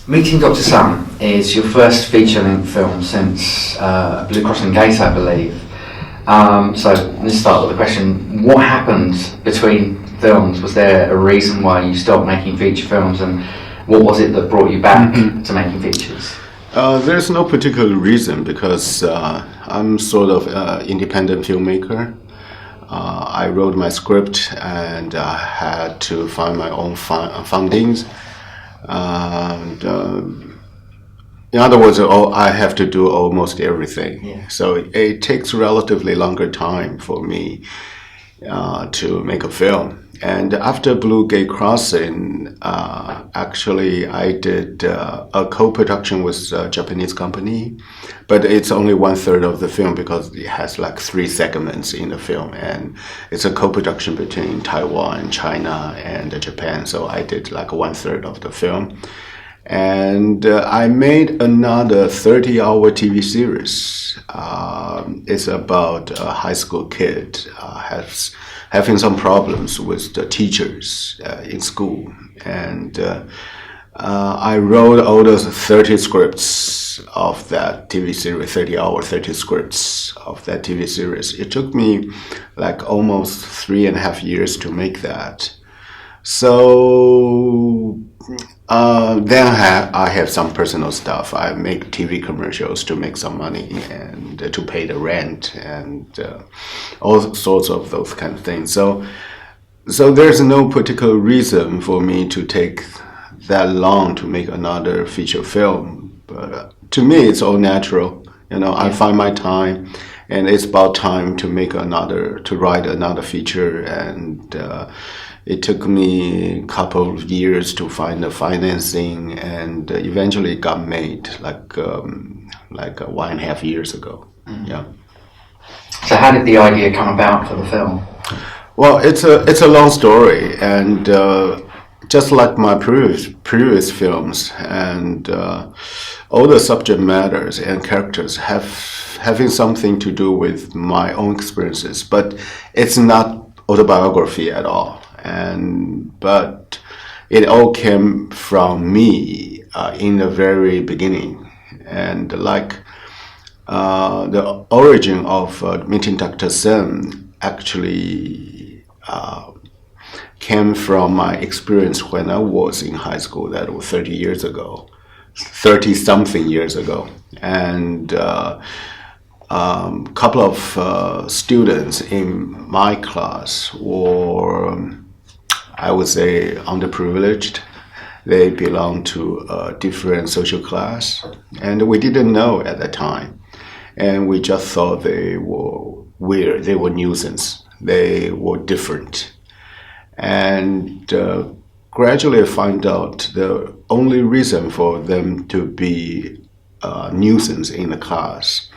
Meeting Dr. Sun is your first feature-length film since Blue Cross and Gates, I believe. So let's start with the question, what happened between films? Was there a reason why you stopped making feature films, and what was it that brought you back to making features? There's no particular reason, because I'm sort of an independent filmmaker. I wrote my script and I had to find my own fundings. And in other words, I have to do almost everything. Yeah. So it takes relatively longer time for me to make a film. And after Blue Gate Crossing, actually I did a co-production with a Japanese company, but it's only 1/3 of the film because it has like 3 segments in the film, and it's a co-production between Taiwan, China, and Japan. So I did like 1/3 of the film. And I made another 30-hour TV series. It's about a high school kid having some problems with the teachers in school. And I wrote all those 30 scripts of that TV series, 30 scripts of that TV series. It took me like almost 3.5 years to make that. So then I have some personal stuff. I make TV commercials to make some money and to pay the rent and all sorts of those kind of things. So there's no particular reason for me to take that long to make another feature film. But to me, it's all natural. I find my time, and it's about time to write another feature. And it took me a couple of years to find the financing, and eventually it got made like 1.5 years ago. Mm-hmm. Yeah. So how did the idea come about for the film? Well, it's a long story, and just like my previous films, and all the subject matters and characters having something to do with my own experiences, but it's not autobiography at all. But it all came from me in the very beginning, and like the origin of Meeting Dr. Sun actually came from my experience when I was in high school. That was 30-something years ago, and couple of students in my class were, I would say, underprivileged. They belong to a different social class, and we didn't know at the time. And we just thought they were weird, they were nuisance, they were different. And gradually I found out the only reason for them to be a nuisance in the class,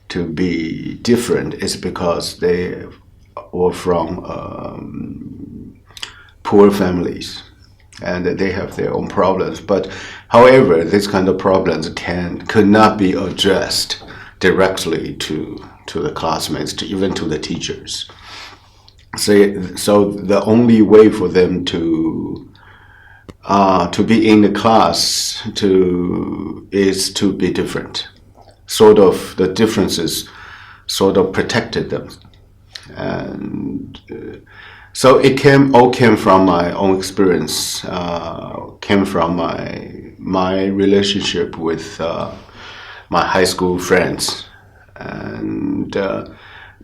to be different, is because they were from poor families, and they have their own problems. But however, these kind of problems could not be addressed directly to the classmates, even to the teachers. So the only way for them to be in the class is to be different. Sort of the differences sort of protected them, and so it all came from my own experience. Came from my relationship with my high school friends, and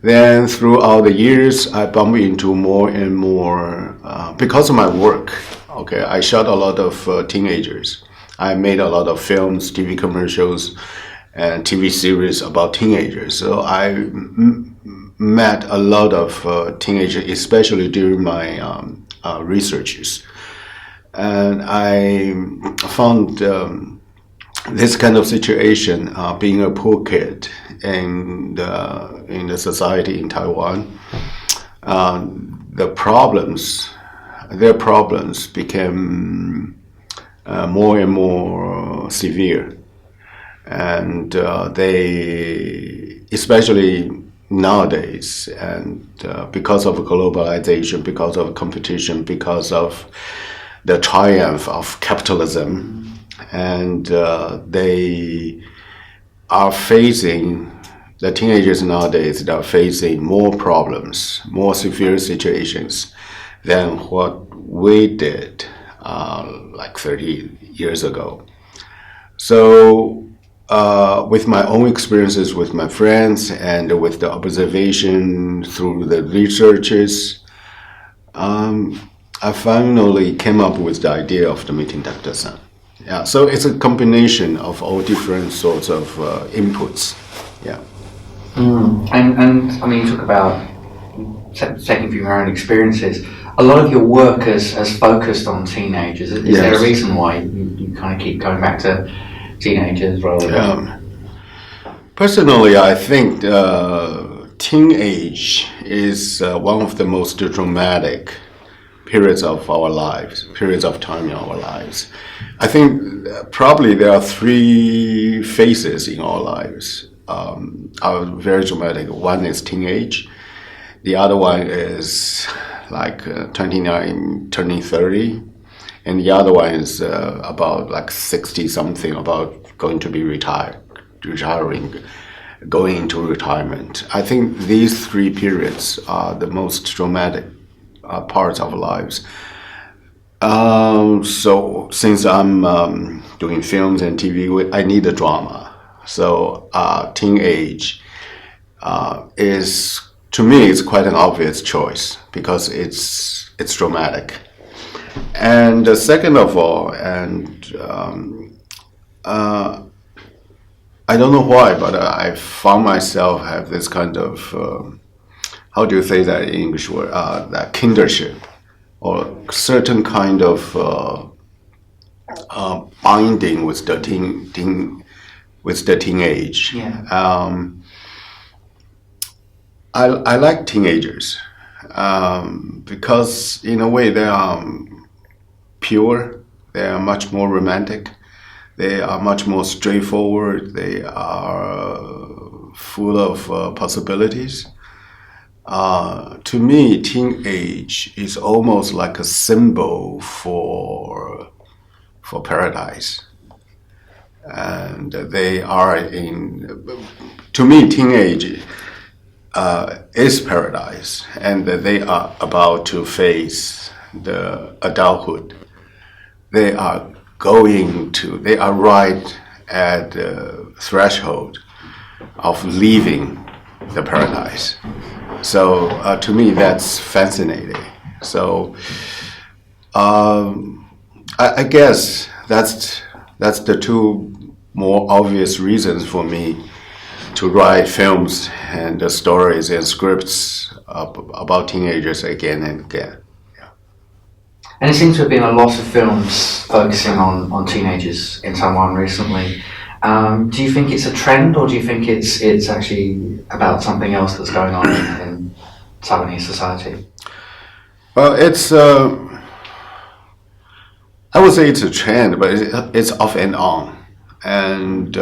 then throughout the years I bumped into more and more because of my work. Okay, I shot a lot of teenagers. I made a lot of films, TV commercials, and TV series about teenagers. So I met a lot of teenagers, especially during my researches. And I found this kind of situation, being a poor kid in the society in Taiwan, their problems became more and more severe. And they, especially nowadays, and because of globalization, because of competition, because of the triumph of capitalism, and they are facing, the teenagers nowadays are facing more problems, more severe situations than what we did like 30 years ago. So with my own experiences with my friends and with the observation through the researches, I finally came up with the idea of the meeting Dr. Sun. Yeah, so it's a combination of all different sorts of inputs. Yeah. And I mean, you talk about taking from your own experiences. A lot of your work has focused on teenagers. Is Yes. there a reason why you kind of keep going back to teenagers rather than... Personally, I think teenage is one of the most dramatic periods of our lives, periods of time in our lives. I think probably there are three phases in our lives, are very dramatic. One is teenage, the other one is like 29 turning 30, and the other one is about like 60 something, about going to be retiring, going into retirement. I think these three periods are the most dramatic parts of our lives. So since I'm doing films and TV, I need a drama. So teenage is, to me, it's quite an obvious choice because it's dramatic. And second of all, and I don't know why, but I found myself have this kind of how do you say that in English word? That kindership, or certain kind of binding with the teenage. Yeah. I like teenagers because in a way they are pure, they are much more romantic, they are much more straightforward, they are full of possibilities. To me, teenage is almost like a symbol for paradise. And they are to me, teenage is paradise, and they are about to face the adulthood. They are right at the threshold of leaving the paradise. So to me, that's fascinating. So I guess that's the two more obvious reasons for me to write films and stories and scripts about teenagers again and again. Yeah. And it seems to have been a lot of films focusing on teenagers in Taiwan recently. Do you think it's a trend, or do you think it's actually about something else that's going on in Taiwanese society? Well, I would say it's a trend, but it's off and on. And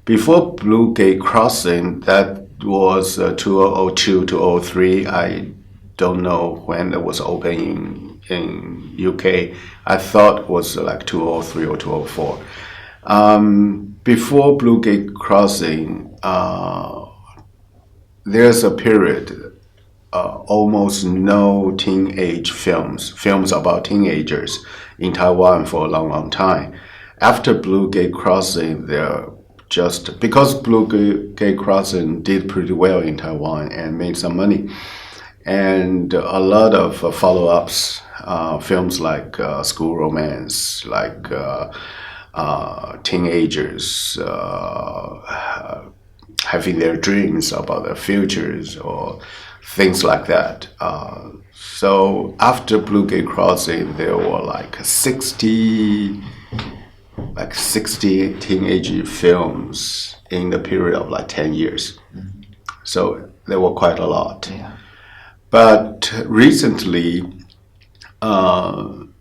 before Blue Gate Crossing, that was 2002, 2003. I don't know when it was open in UK. I thought it was like 2003 or 2004. Before Blue Gate Crossing, there's a period, almost no teenage films about teenagers in Taiwan for a long, long time. After Blue Gate Crossing, because Blue Gate Crossing did pretty well in Taiwan and made some money, and a lot of follow-ups, films like School Romance, like teenagers having their dreams about their futures or things like that. So after Blue Gate Crossing, there were like 60 teenage films in the period of like 10 years. So there were quite a lot. Yeah. But recently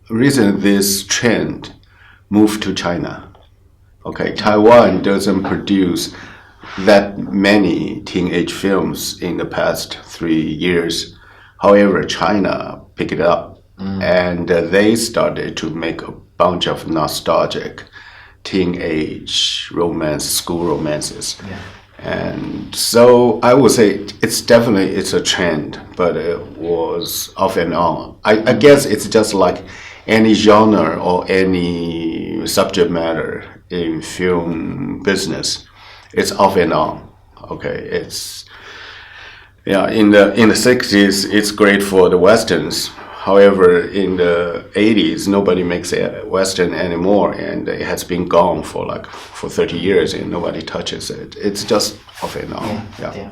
this trend moved to China. Okay, Taiwan doesn't produce that many teenage films in the past 3 years. However, China picked it up, and they started to make bunch of nostalgic teenage romance, school romances. Yeah. And so I would say it's a trend, but it was off and on. I guess it's just like any genre or any subject matter in film business. It's off and on. Okay, it's in the 60s it's great for the westerns. However, in the 80s nobody makes a western anymore, and it has been gone for 30 years and nobody touches it. It's just off and on. Yeah.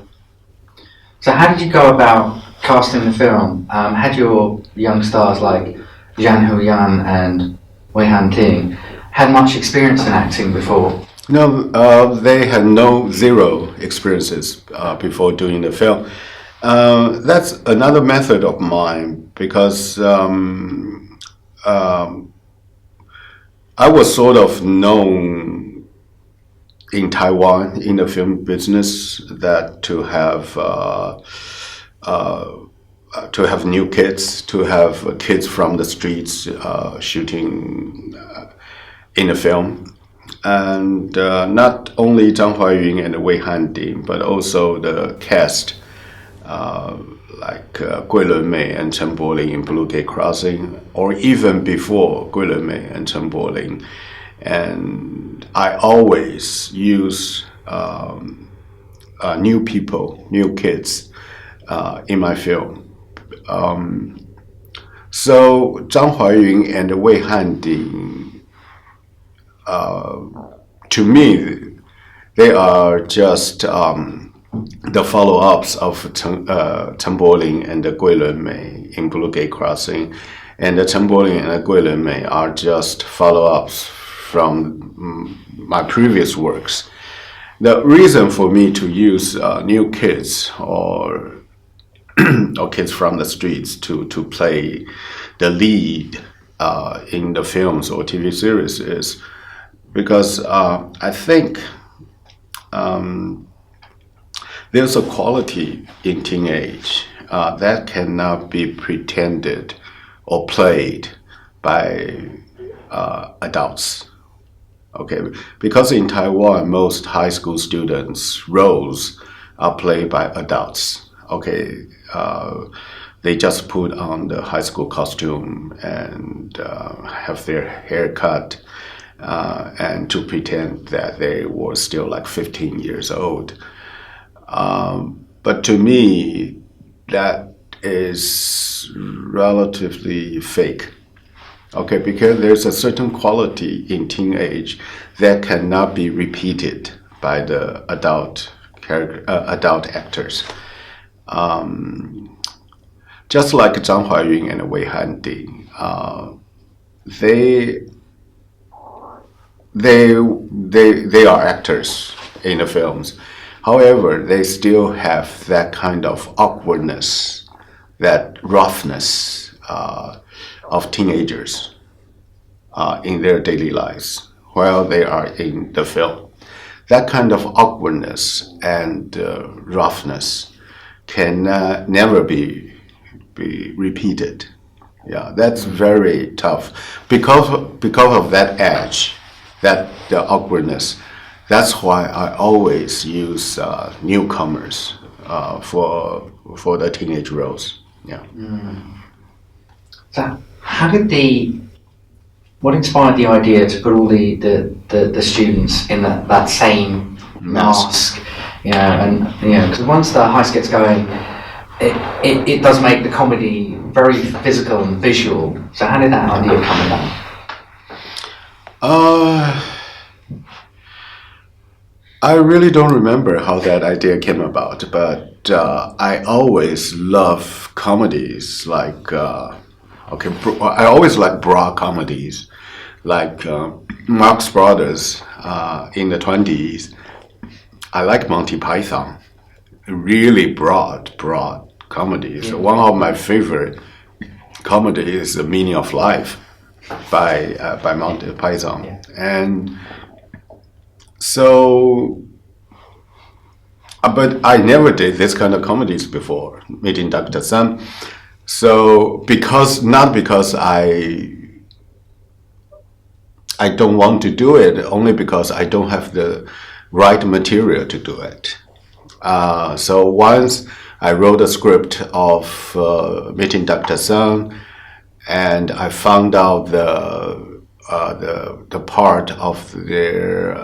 So how did you go about casting the film? Had your young stars like Zhang Huyan and Wei Han Ting had much experience in acting before? No, they had zero experiences before doing the film. That's another method of mine, because I was sort of known in Taiwan in the film business that to have new kids, to have kids from the streets shooting in a film. And not only Zhang Huayun and Wei Han-ting, but also the cast, like Gui Lunmei and Chen Boling in Blue Gate Crossing, or even before Gui Lunmei and Chen Boling. And I always use new people, new kids in my film. So Zhang Huayun and Wei Han-ting, to me, they are just the follow-ups of Chen Boling and Gui Lunmei in Blue Gate Crossing, and the Chen Boling and Gui Lunmei are just follow-ups from my previous works. The reason for me to use new kids or kids from the streets to play the lead in the films or TV series is because I think there's a quality in teenage that cannot be pretended or played by adults. Okay, because in Taiwan, most high school students' roles are played by adults. Okay, they just put on the high school costume and have their hair cut and to pretend that they were still like 15 years old. But to me, that is relatively fake. Okay, because there's a certain quality in teenage that cannot be repeated by the adult actors. Just like Zhang Huayun and Wei Han-ting, they are actors in the films. However, they still have that kind of awkwardness, that roughness of teenagers in their daily lives while they are in the film. That kind of awkwardness and roughness can never be repeated. Yeah, that's very tough because of that edge, the awkwardness. That's why I always use newcomers for the teenage roles. Yeah. So what inspired the idea to put all the students in that same mask? Because once the heist gets going, it does make the comedy very physical and visual. So how did that idea come about? I really don't remember how that idea came about, but I always love comedies like I always like broad comedies, like Marx Brothers in the 20s. I like Monty Python, really broad comedies. Yeah. One of my favorite comedies is The Meaning of Life by Monty Python. Yeah. And so, but I never did this kind of comedies before, Meeting Dr. Sun. So not because I I don't want to do it only because I don't have the right material to do it. So once I wrote a script of meeting Dr. Sun, and I found out the part of their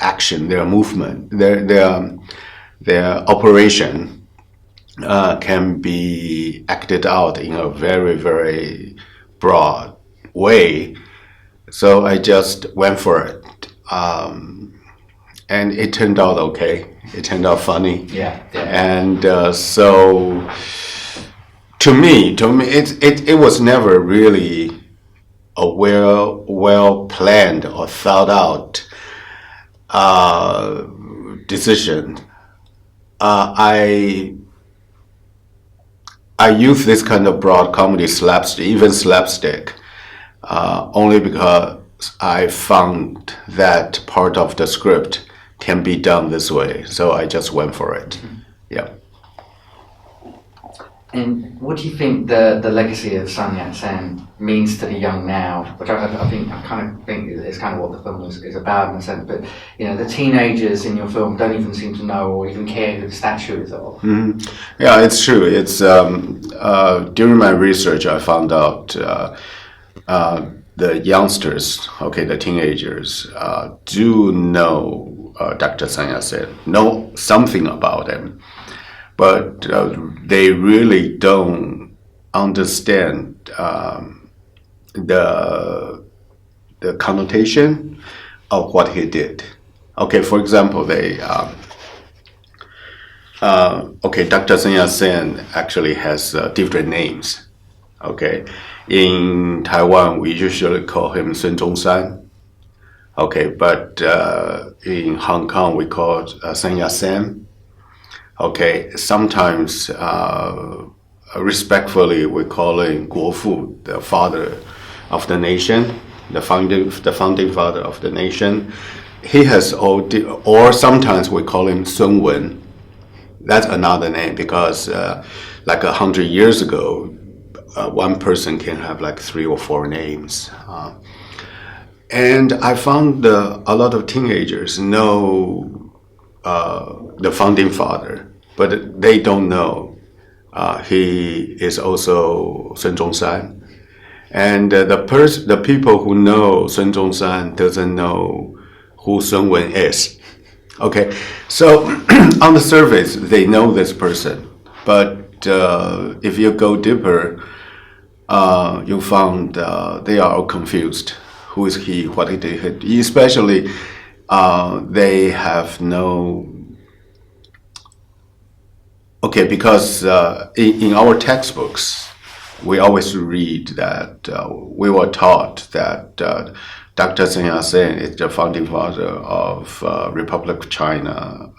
action, their movement, their operation can be acted out in a very, very broad way. So I just went for it. And it turned out okay. It turned out funny. Yeah. And so to me, it was never really a well planned or thought out decision. I use this kind of broad comedy, slapstick, even slapstick, only because I found that part of the script can be done this way. So I just went for it. Yeah. And what do you think the legacy of Sun Yat-sen means to the young now? Which I kind of think is kind of what the film is about in a sense. But the teenagers in your film don't even seem to know or even care who the statue is of. Mm-hmm. Yeah, it's true. It's during my research, I found out the youngsters, the teenagers, do know Dr. Sun Yat-sen, know something about him. But they really don't understand the connotation of what he did. For example, Dr. Sun Yat-sen actually has different names. In Taiwan, we usually call him Sun Zhongshan. But in Hong Kong, we call Sun Yat-sen. Sometimes respectfully we call him Guo Fu, the father of the nation, the founding father of the nation. He has or sometimes we call him Sun Wen. That's another name because like 100 years ago, one person can have like 3 or 4 names. And I found a lot of teenagers know the founding father, but they don't know he is also Sun Zhongshan. And the people who know Sun Zhongshan doesn't know who Sun Wen is. So on the surface, they know this person, but if you go deeper, you found they are all confused. Who is he? What he did? Especially, they have no. Because in our textbooks, we always read that we were taught that Dr. Sun Yat-sen is the founding father of Republic of China.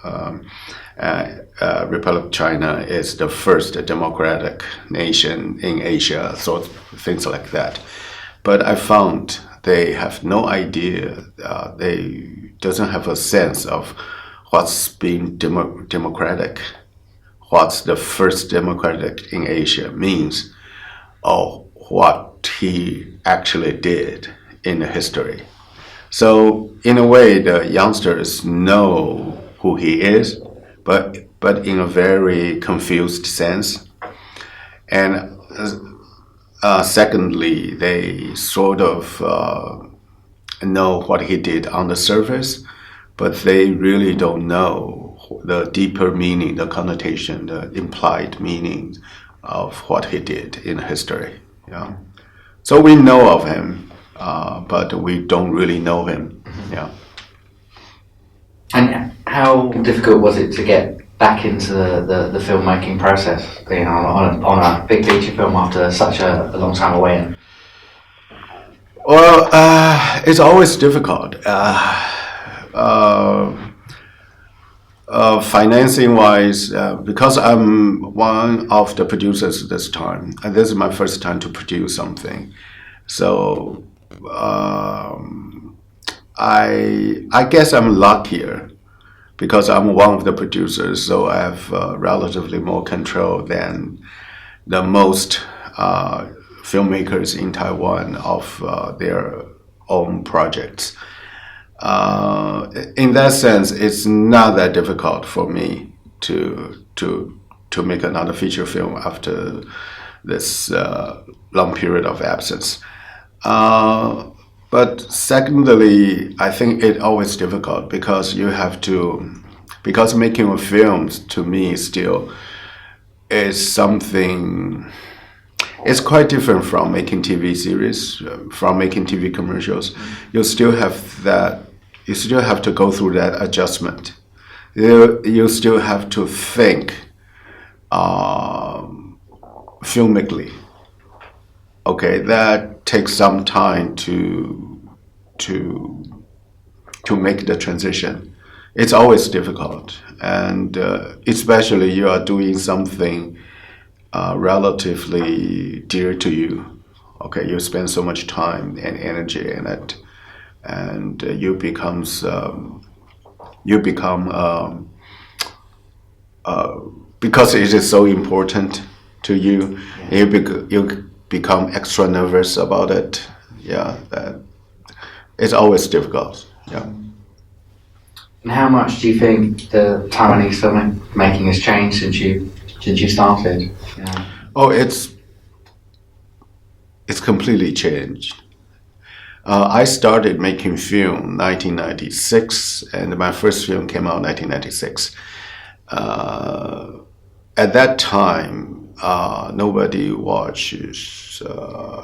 Republic of China is the first democratic nation in Asia, so things like that. But I found they have no idea. They doesn't have a sense of what's being democratic. What's the first democratic in Asia means, or what he actually did in the history. So in a way, the youngsters know who he is, but in a very confused sense. And secondly, they sort of know what he did on the surface, but they really don't know the deeper meaning, the connotation, the implied meaning of what he did in history. Yeah. So we know of him, but we don't really know him. Yeah. And how difficult was it to get back into the filmmaking process, on a big feature film after such a long time away? Well, it's always difficult. Financing wise, because I'm one of the producers this time, and this is my first time to produce something, so I guess I'm luckier because I'm one of the producers, so I have relatively more control than the most filmmakers in Taiwan of their own projects. In that sense, it's not that difficult for me to make another feature film after this long period of absence. But secondly, I think it's always difficult because because making a film to me still is something. It's quite different from making TV series, from making TV commercials. You still have to go through that adjustment. You still have to think filmically. Okay, that takes some time to make the transition. It's always difficult, and especially you are doing something relatively dear to you. Okay, you spend so much time and energy in it, and you become because it is so important to you. You become extra nervous about it. Yeah, it's always difficult. Yeah. And how much do you think the Taiwanese filmmaking has changed since you started? Yeah. Oh, it's completely changed. I started making film 1996, and my first film came out in 1996. At that time, nobody watches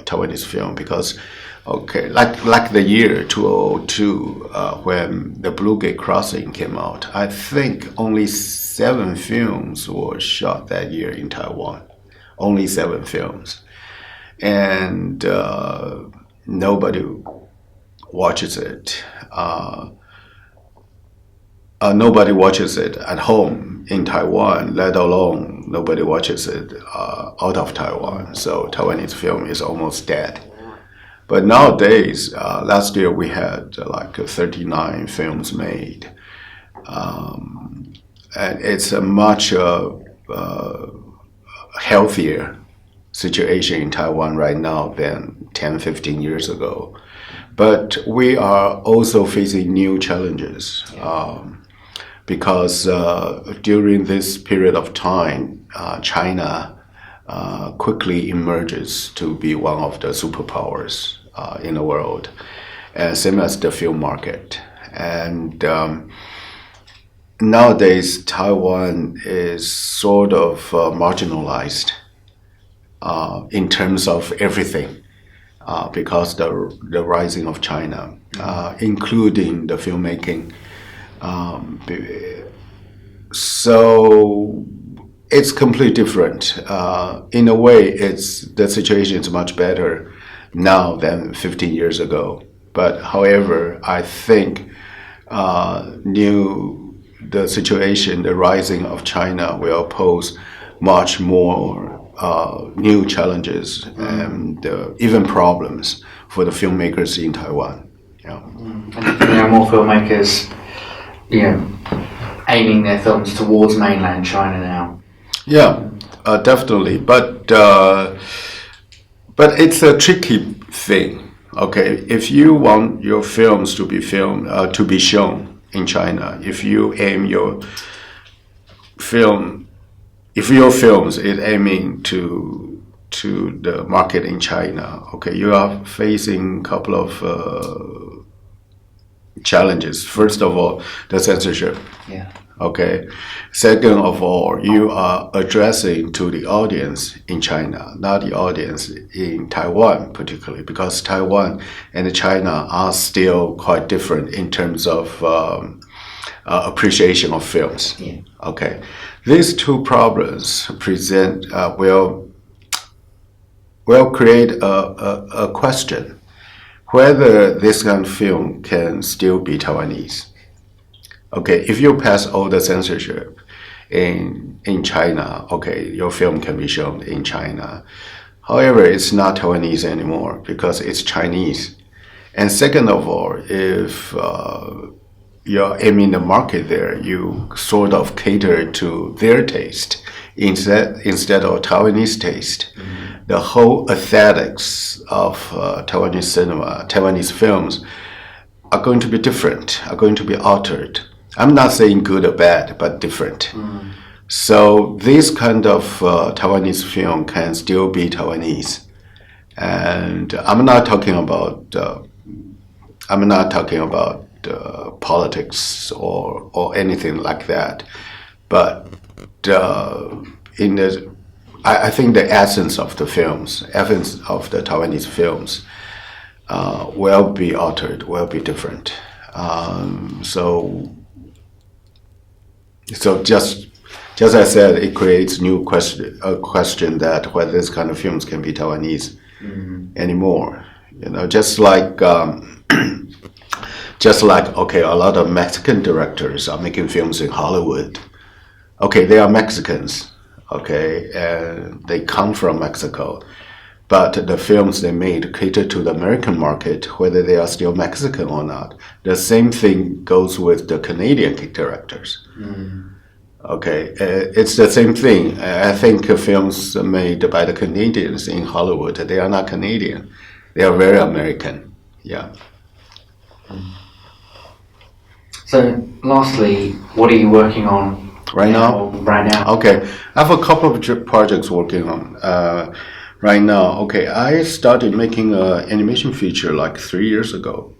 Taiwanese film because, okay, like the year 2002, when the Blue Gate Crossing came out, I think only 7 films were shot that year in Taiwan. Only 7 films. And nobody watches it. Nobody watches it at home in Taiwan, let alone nobody watches it out of Taiwan. So Taiwanese film is almost dead. But nowadays, last year we had like 39 films made. And it's a much healthier situation in Taiwan right now than 10, 15 years ago. But we are also facing new challenges because during this period of time, China quickly emerges to be one of the superpowers in the world, and same as the film market. And nowadays, Taiwan is sort of marginalized in terms of everything because the rising of China, including the filmmaking. So it's completely different. In a way, the situation is much better now than 15 years ago. But however, I think the situation, the rising of China will pose much more new challenges and even problems for the filmmakers in Taiwan. Yeah. And there are more filmmakers, aiming their films towards mainland China now. Yeah, definitely. But it's a tricky thing. Okay, if you want your films to be shown in China, if you aim your films is aiming to the market in China, okay, you are facing a couple of challenges. First of all, the censorship. Yeah. Okay. Second of all, you are addressing to the audience in China, not the audience in Taiwan particularly, because Taiwan and China are still quite different in terms of appreciation of films. Yeah. Okay. These two problems will create a question whether this kind of film can still be Taiwanese. Okay, if you pass all the censorship in China, okay, your film can be shown in China. However, it's not Taiwanese anymore because it's Chinese. And second of all, if you're aiming the market there, you sort of cater to their taste instead of Taiwanese taste. Mm-hmm. the whole aesthetics of Taiwanese cinema, Taiwanese films are going to be different, are going to be altered. I'm not saying good or bad, but different. So this kind of Taiwanese film can still be Taiwanese. And I'm not talking about politics or anything like that, but I think the essence of the Taiwanese films will be altered, will be different. So just as I said, it creates a question that whether this kind of films can be Taiwanese anymore. Just like okay, a lot of Mexican directors are making films in Hollywood. Okay, they are Mexicans. Okay, and they come from Mexico, but the films they made cater to the American market, whether they are still Mexican or not. The same thing goes with the Canadian directors. Okay, it's the same thing. I think films made by the Canadians in Hollywood, they are not Canadian. They are very American. Yeah. So, lastly, what are you working on right now? Okay, I have a couple of projects working on right now. Okay, I started making an animation feature like 3 years ago.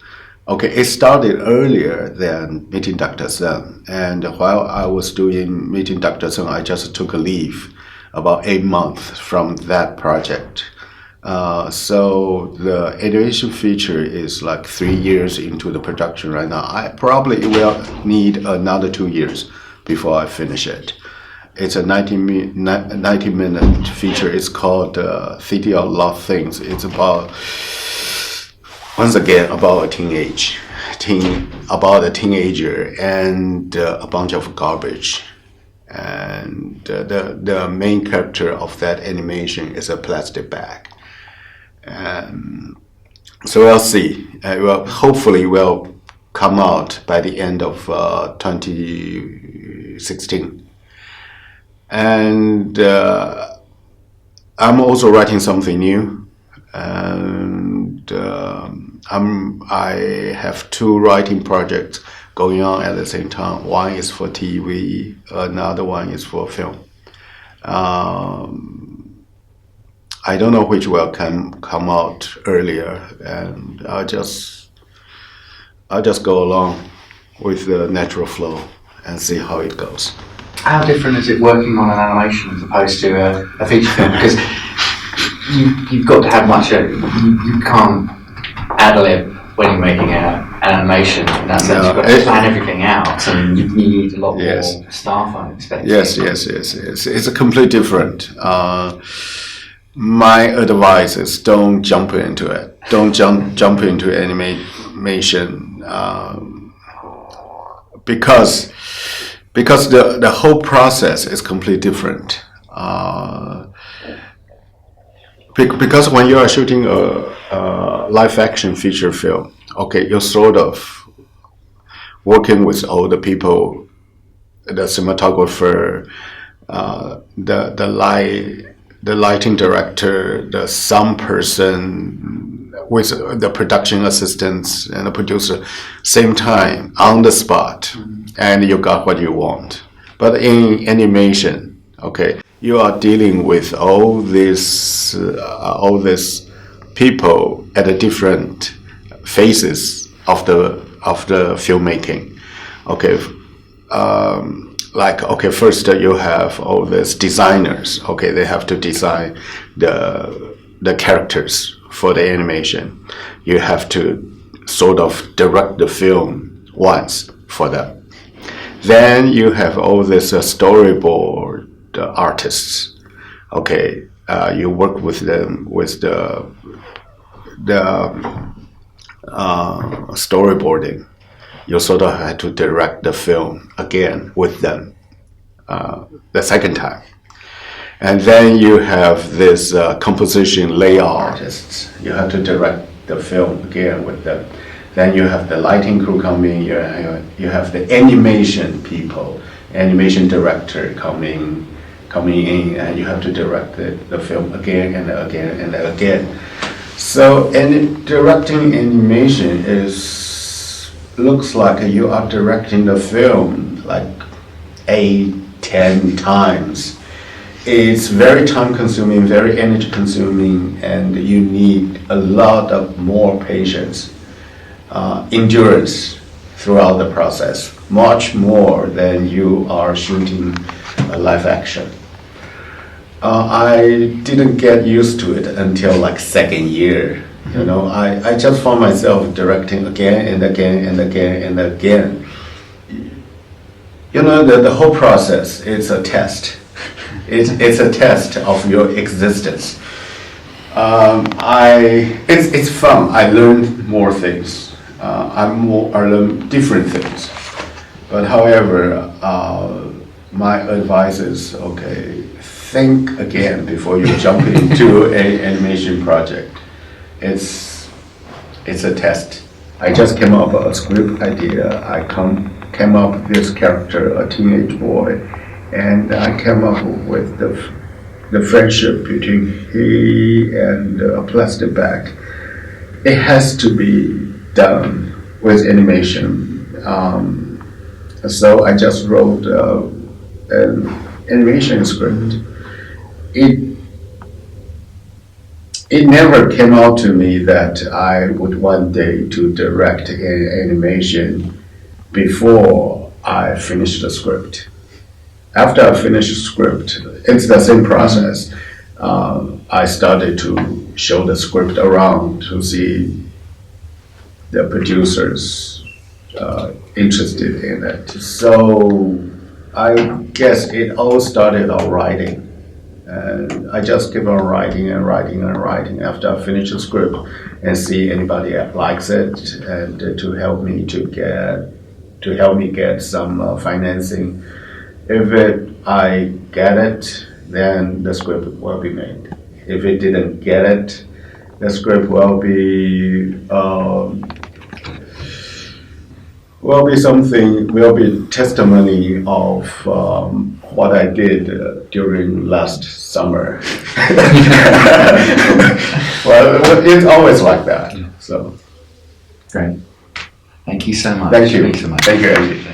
Okay, it started earlier than Meeting Dr. Sun, and while I was doing Meeting Dr. Sun, I just took a leave about 8 months from that project. So the animation feature is like 3 years into the production right now. I probably will need another 2 years before I finish it. It's a 90-minute feature. It's called City of Lost Things. It's about, once again, about a teenager and a bunch of garbage. And the main character of that animation is a plastic bag. So we'll see. Hopefully will come out by the end of 2016. And I'm also writing something new. And I have 2 writing projects going on at the same time. One is for TV, another one is for film. I don't know which will come out earlier, and I'll just go along with the natural flow and see how it goes. How different is it working on an animation as opposed to a feature film? Because you've got to have you can't ad-lib when you're making an animation. In that sense, you've got to plan everything out, and you need a lot more staff, I'm expecting. Yes. It's a completely different. My advice is don't jump into it. Don't jump into animation because the whole process is completely different. Because when you are shooting a live action feature film, okay, you're sort of working with all the people, the cinematographer, the lighting director, the sound person, with the production assistants and the producer, same time, on the spot, and you got what you want. But in animation, okay, you are dealing with all these people at the different phases of the filmmaking. Okay, first you have all these designers. Okay, they have to design the characters for the animation. You have to sort of direct the film once for them. Then you have all these storyboard artists. Okay, you work with them with the storyboarding. You sort of had to direct the film again with them the second time. And then you have this composition layout artists. You have to direct the film again with them. Then you have the lighting crew coming. You have the animation people, animation director coming, coming in, and you have to direct the film again and again and again. So, and directing animation looks like you are directing the film like 8, 10 times. It's very time consuming, very energy consuming, and you need a lot of more patience, endurance throughout the process, much more than you are shooting a live action. I didn't get used to it until like second year. You know, I just found myself directing again and again and again and again. You know, the whole process is a test. It's a test of your existence. It's fun. I learned more things. I learn different things. But however, my advice is, okay, think again before you jump into an animation project. It's a test. I just came up with a script idea. I came up with this character, a teenage boy, and I came up with the friendship between he and a plastic bag. It has to be done with animation. So I just wrote an animation script. It never came out to me that I would one day to direct an animation before I finished the script. After I finished the script, it's the same process. I started to show the script around to see the producers interested in it. So I guess it all started on writing. And I just keep on writing and writing and writing after I finish the script and see anybody likes it, and to help me get some financing. If I get it, then the script will be made. If it didn't get it, the script will be testimony of what I did during last summer. Well, it's always like that. So, Great. Thank you so much. Thank you. Thanks so much. Thank you, Andy.